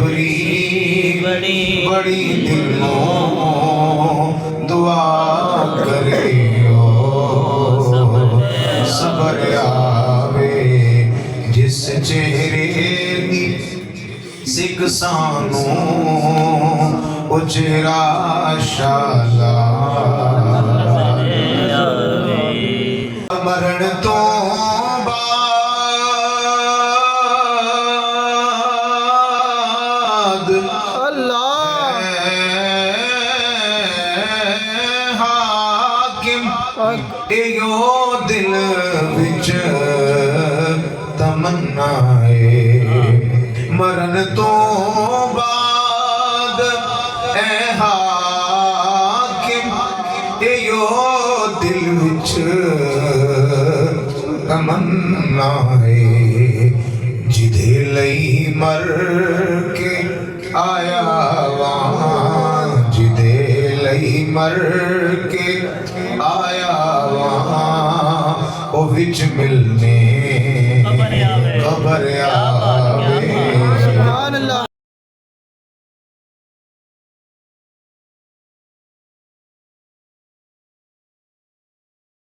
सबरी बड़ी दिलों दुआ करियो सबर आवे जिस चेहरे दी सिख सानू उजरा शाला मरण तो बाद अल्लाह हाकिम यो दिल विच तमन्ना है मरण तो बाद हाकिम यो दिल विच तमन्ना है जिदे लई मर के आया वहाँ जिदे लई मर के आया वहाँ ओ विच मिलने खबर आ